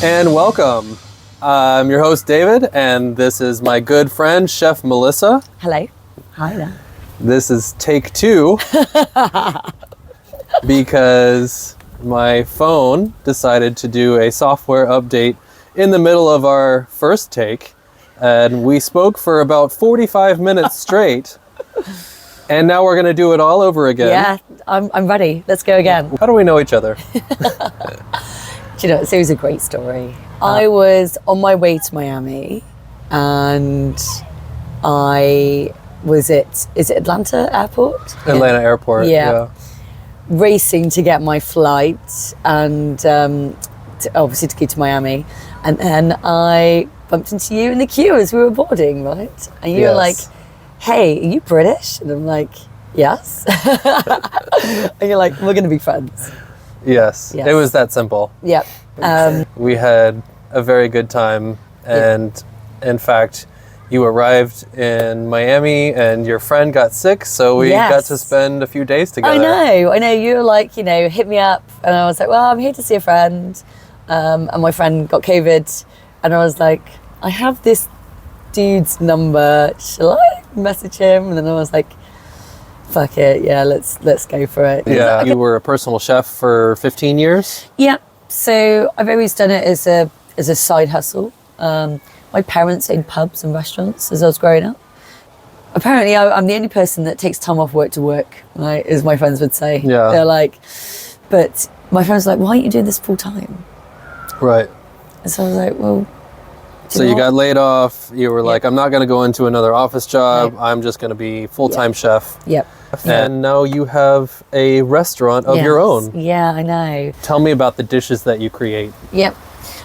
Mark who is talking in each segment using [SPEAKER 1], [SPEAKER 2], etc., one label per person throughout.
[SPEAKER 1] And welcome. I'm your host, David, and this is my good friend, Chef Melissa.
[SPEAKER 2] Hello. Hi there.
[SPEAKER 1] This is take 2 because my phone decided to do a software update in the middle of our first take, and we spoke for about 45 minutes straight, and now we're going to do it all over again.
[SPEAKER 2] Yeah, I'm ready. Let's go again.
[SPEAKER 1] How do we know each other?
[SPEAKER 2] Do you know, it was a great story. I was on my way to Miami, and I was is it Atlanta Airport?
[SPEAKER 1] Atlanta Airport, yeah.
[SPEAKER 2] Racing to get my flight, and obviously to go to Miami. And then I bumped into you in the queue as we were boarding, right? And you were like, hey, are you British? And I'm like, yes. And you're like, we're going to be friends.
[SPEAKER 1] Yes, it was that simple.
[SPEAKER 2] Yep.
[SPEAKER 1] We had a very good time, and in fact, you arrived in Miami and your friend got sick, so we got to spend a few days together.
[SPEAKER 2] I know. You were like, hit me up, and I was like, well, I'm here to see a friend, and my friend got COVID, and I was like, I have this dude's number, shall I message him? And then I was like, fuck it, yeah, let's go for it.
[SPEAKER 1] Yeah, you were a personal chef for 15 years?
[SPEAKER 2] Yeah, so I've always done it as a side hustle. My parents owned pubs and restaurants as I was growing up. Apparently, I'm the only person that takes time off work to work, right, as my friends would say.
[SPEAKER 1] Yeah.
[SPEAKER 2] They're like, but my friends were like, why aren't you doing this full time?
[SPEAKER 1] Right.
[SPEAKER 2] And so I was like, well,
[SPEAKER 1] so you got laid off, you were like, I'm not going to go into another office job, I'm just going to be full-time chef.
[SPEAKER 2] Yep.
[SPEAKER 1] And now you have a restaurant of your own.
[SPEAKER 2] Yeah, I know.
[SPEAKER 1] Tell me about the dishes that you create.
[SPEAKER 2] Yep.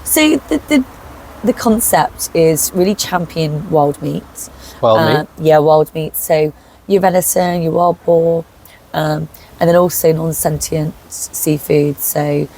[SPEAKER 2] So the concept is really champion wild meat.
[SPEAKER 1] Wild meat?
[SPEAKER 2] Yeah, wild meat. So your venison, your wild boar, and then also non-sentient seafood. So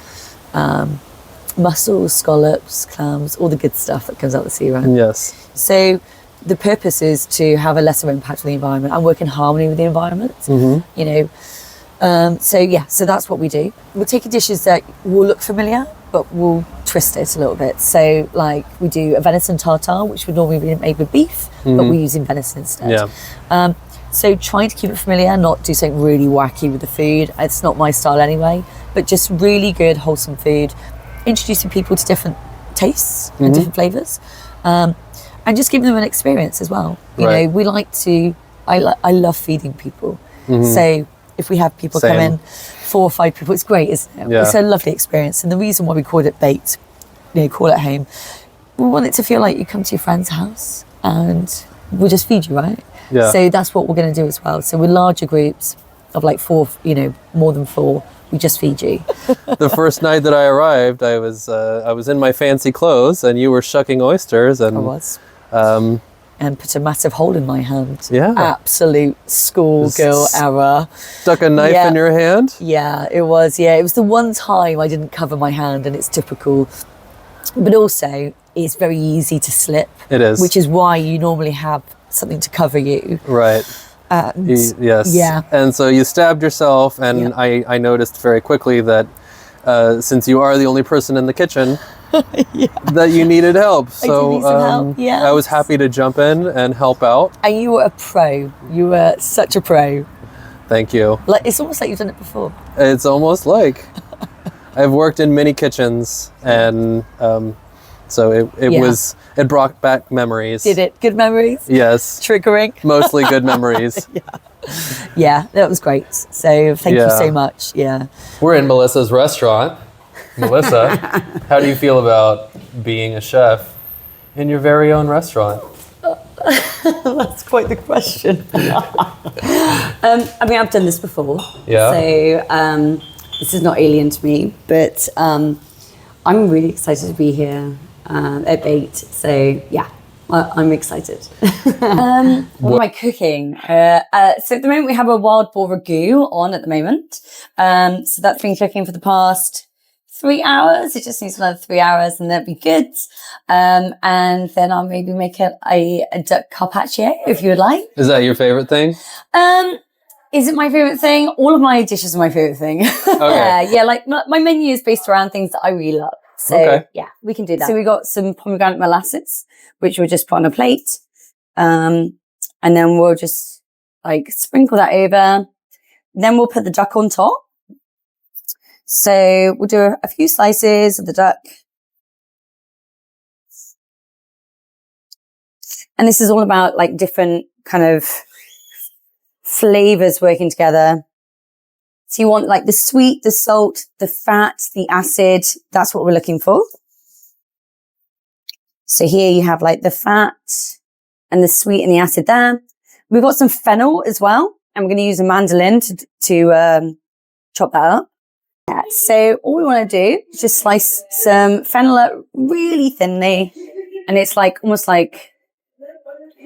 [SPEAKER 2] mussels, scallops, clams, all the good stuff that comes out of the sea, right?
[SPEAKER 1] Yes.
[SPEAKER 2] So the purpose is to have a lesser impact on the environment and work in harmony with the environment. Mm-hmm. So that's what we do. We're taking dishes that will look familiar, but we'll twist it a little bit. So like we do a venison tartare, which would normally be made with beef, but we're using venison instead.
[SPEAKER 1] Yeah.
[SPEAKER 2] So trying to keep it familiar, not do something really wacky with the food. It's not my style anyway, but just really good, wholesome food, introducing people to different tastes and different flavours. And just giving them an experience as well. You know, we like to, I love feeding people. So if we have people come in, 4 or 5 people, it's great, isn't it?
[SPEAKER 1] Yeah.
[SPEAKER 2] It's a lovely experience. And the reason why we called it baked, call it home, we want it to feel like you come to your friend's house and we'll just feed you, right?
[SPEAKER 1] Yeah.
[SPEAKER 2] So that's what we're going to do as well. So with larger groups of like 4, more than 4, we just feed you.
[SPEAKER 1] The first night that I arrived, I was in my fancy clothes, and you were shucking oysters, and
[SPEAKER 2] I was. And put a massive hole in my hand.
[SPEAKER 1] Yeah.
[SPEAKER 2] Absolute schoolgirl error.
[SPEAKER 1] Stuck a knife in your hand?
[SPEAKER 2] Yeah, it was. Yeah, it was the one time I didn't cover my hand, and it's typical. But also, it's very easy to slip.
[SPEAKER 1] It is.
[SPEAKER 2] Which is why you normally have something to cover you.
[SPEAKER 1] Right. Yes.
[SPEAKER 2] Yeah.
[SPEAKER 1] And so you stabbed yourself, and I noticed very quickly that since you are the only person in the kitchen, that you needed help. So
[SPEAKER 2] need some help. Yeah.
[SPEAKER 1] I was happy to jump in and help out.
[SPEAKER 2] And you were a pro. You were such a pro.
[SPEAKER 1] Thank you.
[SPEAKER 2] Like it's almost like you've done it before.
[SPEAKER 1] It's almost like I've worked in many kitchens, and so it brought back memories.
[SPEAKER 2] Did it? Good memories?
[SPEAKER 1] Yes.
[SPEAKER 2] Triggering?
[SPEAKER 1] Mostly good memories.
[SPEAKER 2] Yeah, that was great. So thank you so much. Yeah.
[SPEAKER 1] We're in Melissa's restaurant. Melissa, how do you feel about being a chef in your very own restaurant?
[SPEAKER 2] That's quite the question. I've done this before.
[SPEAKER 1] Yeah.
[SPEAKER 2] So this is not alien to me, but I'm really excited to be here at Baked. So yeah, I'm excited. What am I cooking? So at the moment we have a wild boar ragu on at the moment. So that's been cooking for the past 3 hours. It just needs another 3 hours and that'd be good. And then I'll maybe make a duck carpaccio if you would like.
[SPEAKER 1] Is that your favorite thing?
[SPEAKER 2] Is it my favorite thing? All of my dishes are my favorite thing.
[SPEAKER 1] Okay.
[SPEAKER 2] Yeah, like my menu is based around things that I really love. So
[SPEAKER 1] Okay.
[SPEAKER 2] yeah, we can do that. So we got some pomegranate molasses, which we'll just put on a plate. And then we'll just like sprinkle that over. Then we'll put the duck on top. So we'll do a few slices of the duck. And this is all about like different kind of flavors working together. So you want like the sweet, the salt, the fat, the acid. That's what we're looking for. So here you have like the fat and the sweet and the acid there. We've got some fennel as well. And we're going to use a mandolin to chop that up. Yeah, so all we want to do is just slice some fennel up really thinly. And it's like almost like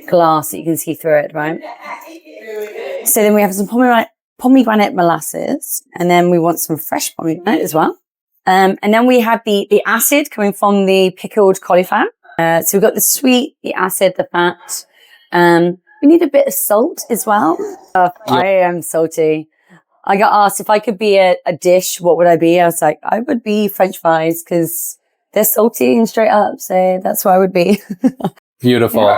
[SPEAKER 2] glass that you can see through it, right? So then we have some pomegranate molasses, and then we want some fresh pomegranate as well. And then we have the acid coming from the pickled cauliflower. So we've got the sweet, the acid, the fat. We need a bit of salt as well. I am salty. I got asked if I could be a dish, what would I be? I was like, I would be French fries because they're salty and straight up. So that's what I would be.
[SPEAKER 1] Beautiful.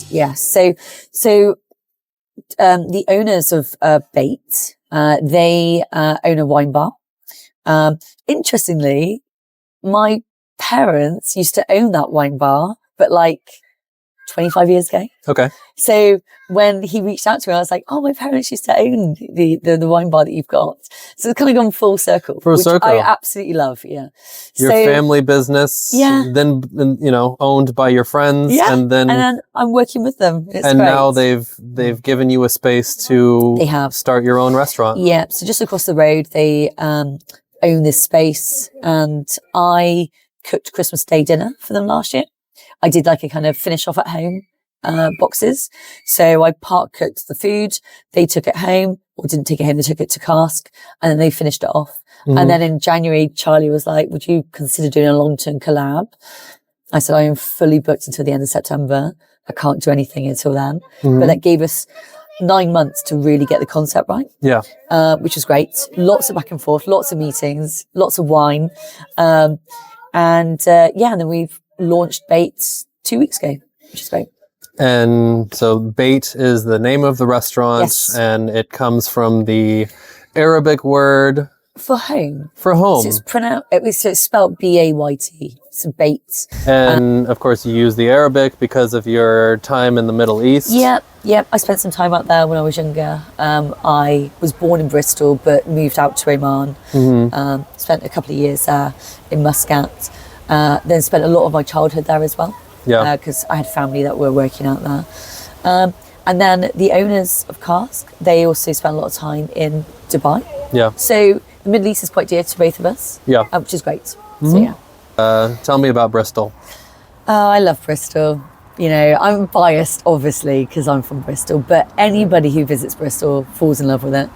[SPEAKER 2] Yeah. So the owners of Bait, they own a wine bar. Interestingly, my parents used to own that wine bar, but like 25 years ago.
[SPEAKER 1] Okay.
[SPEAKER 2] So when he reached out to me, I was like, oh, my parents used to own the wine bar that you've got. So it's kind of gone full circle.
[SPEAKER 1] Full circle.
[SPEAKER 2] I absolutely love, yeah.
[SPEAKER 1] Your family business, then, you know, owned by your friends, and then
[SPEAKER 2] I'm working with them. It's
[SPEAKER 1] and
[SPEAKER 2] great.
[SPEAKER 1] now they've given you a space to start your own restaurant.
[SPEAKER 2] Yeah, so just across the road, they own this space, and I cooked Christmas Day dinner for them last year. I did like a kind of finish off at home boxes. So I part cooked the food. They took it home, or didn't take it home. They took it to cask, and then they finished it off. Mm-hmm. And then in January, Charlie was like, would you consider doing a long-term collab? I said, I am fully booked until the end of September. I can't do anything until then. Mm-hmm. But that gave us 9 months to really get the concept right. Yeah. Which was great. Lots of back and forth, lots of meetings, lots of wine. And then we've launched Bait 2 weeks ago, which is great.
[SPEAKER 1] And so Bait is the name of the restaurant, and it comes from the Arabic word
[SPEAKER 2] for home.
[SPEAKER 1] For home.
[SPEAKER 2] So it's pronounced. So it's spelled B-A-Y-T. So Bait.
[SPEAKER 1] And of course, you use the Arabic because of your time in the Middle East.
[SPEAKER 2] Yep. I spent some time out there when I was younger. I was born in Bristol, but moved out to Oman. Mm-hmm. Spent a couple of years there in Muscat. Then spent a lot of my childhood there as well. Yeah. Because I had family that were working out there. And then the owners of Cask, they also spent a lot of time in Dubai. Yeah. So the Middle East is quite dear to both of us. Yeah. Which is great. Mm-hmm. So yeah.
[SPEAKER 1] Tell me about Bristol.
[SPEAKER 2] Oh, I love Bristol. You know, I'm biased, obviously, because I'm from Bristol, but anybody who visits Bristol falls in love with it.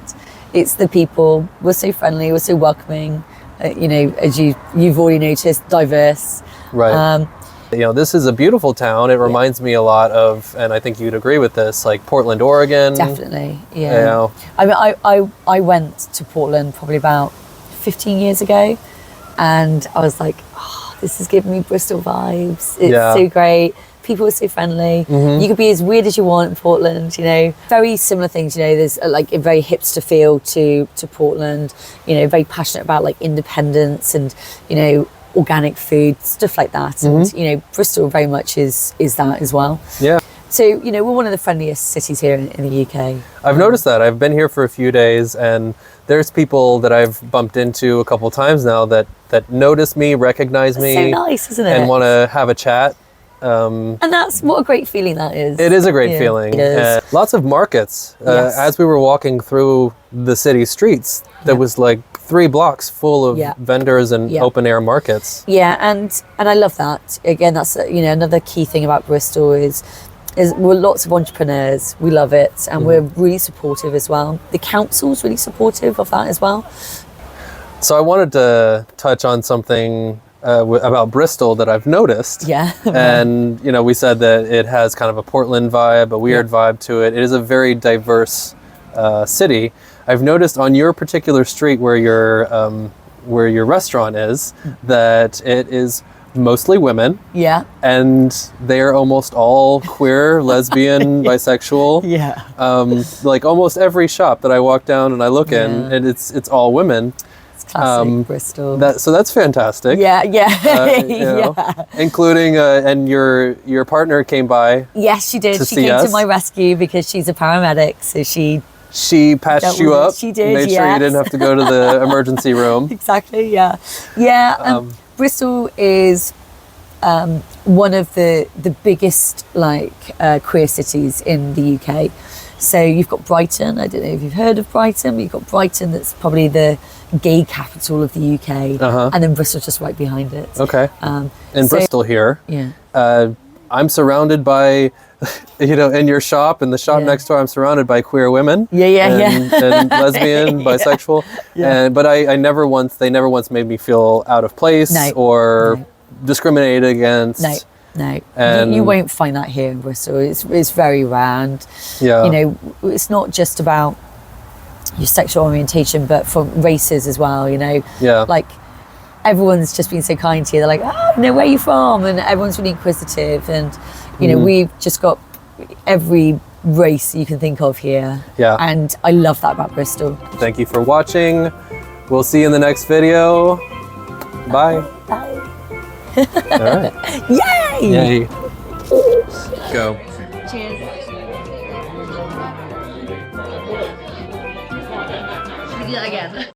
[SPEAKER 2] It's the people. We're so friendly. We're so welcoming. You know, as you've already noticed, diverse.
[SPEAKER 1] Right. You know, this is a beautiful town. It reminds me a lot of, and I think you'd agree with this, like Portland, Oregon.
[SPEAKER 2] Definitely, yeah.
[SPEAKER 1] You know.
[SPEAKER 2] I mean, I went to Portland probably about 15 years ago, and I was like, oh, this is giving me Bristol vibes. It's so great. People are so friendly. Mm-hmm. You could be as weird as you want in Portland, you know. Very similar things, you know. There's like a very hipster feel to Portland, you know, very passionate about like independence and, you know, organic food, stuff like that. Mm-hmm. And, you know, Bristol very much is that as well. Yeah. So, you know, we're one of the friendliest cities here in the UK.
[SPEAKER 1] I've noticed that. I've been here for a few days, and there's people that I've bumped into a couple times now that notice me, recognize me.
[SPEAKER 2] So nice, isn't it?
[SPEAKER 1] And want to have a chat.
[SPEAKER 2] And that's what a great feeling that is.
[SPEAKER 1] It is a great feeling. It is. Lots of markets. As we were walking through the city streets, there was like 3 blocks full of vendors and open air markets.
[SPEAKER 2] Yeah, and I love that. Again, that's you know, another key thing about Bristol is we're lots of entrepreneurs. We love it, and we're really supportive as well. The council's really supportive of that as well.
[SPEAKER 1] So I wanted to touch on something about Bristol that I've noticed. Yeah. And, you know, we said that it has kind of a Portland vibe, a weird vibe to it. It is a very diverse city. I've noticed on your particular street where your restaurant is that it is mostly women,
[SPEAKER 2] Yeah.
[SPEAKER 1] and they are almost all queer, lesbian, bisexual.
[SPEAKER 2] Yeah.
[SPEAKER 1] Like almost every shop that I walk down and I look in,
[SPEAKER 2] Yeah.
[SPEAKER 1] and it's all women.
[SPEAKER 2] It's classic Bristol.
[SPEAKER 1] So that's fantastic.
[SPEAKER 2] yeah, yeah.
[SPEAKER 1] You know,
[SPEAKER 2] yeah.
[SPEAKER 1] including and your partner came by.
[SPEAKER 2] Yes, she did.
[SPEAKER 1] To
[SPEAKER 2] She
[SPEAKER 1] see
[SPEAKER 2] came
[SPEAKER 1] us?
[SPEAKER 2] to my rescue because she's a paramedic, so she
[SPEAKER 1] She patched
[SPEAKER 2] Dealt
[SPEAKER 1] you
[SPEAKER 2] with it.
[SPEAKER 1] up.
[SPEAKER 2] She did,
[SPEAKER 1] Made sure you
[SPEAKER 2] yes.
[SPEAKER 1] didn't have to go to the emergency room.
[SPEAKER 2] exactly, yeah. Yeah, Bristol is one of the biggest queer cities in the UK. So you've got Brighton. I don't know if you've heard of Brighton, but you've got Brighton, that's probably the gay capital of the UK, and then Bristol's just right behind it.
[SPEAKER 1] Okay. In
[SPEAKER 2] so-
[SPEAKER 1] Bristol here,
[SPEAKER 2] Yeah.
[SPEAKER 1] I'm surrounded by, in your shop, in the shop
[SPEAKER 2] Yeah.
[SPEAKER 1] next door, I'm surrounded by queer women.
[SPEAKER 2] Yeah, yeah,
[SPEAKER 1] and,
[SPEAKER 2] yeah.
[SPEAKER 1] and lesbian, bisexual.
[SPEAKER 2] Yeah.
[SPEAKER 1] But they never once made me feel out of place
[SPEAKER 2] No.
[SPEAKER 1] or discriminated against.
[SPEAKER 2] No, no.
[SPEAKER 1] And-
[SPEAKER 2] You won't find that here in Bristol. It's very rare. And,
[SPEAKER 1] Yeah.
[SPEAKER 2] it's not just about your sexual orientation, but from races as well,
[SPEAKER 1] Yeah.
[SPEAKER 2] Like, everyone's just been so kind to you. They're like, where are you from? And everyone's really inquisitive. And, we've just got every race you can think of here.
[SPEAKER 1] Yeah.
[SPEAKER 2] And I love that about Bristol.
[SPEAKER 1] Thank you for watching. We'll see you in the next video. Bye.
[SPEAKER 2] Bye.
[SPEAKER 1] All right.
[SPEAKER 2] Yay!
[SPEAKER 1] Yay. Go.
[SPEAKER 2] Cheers. We do that again.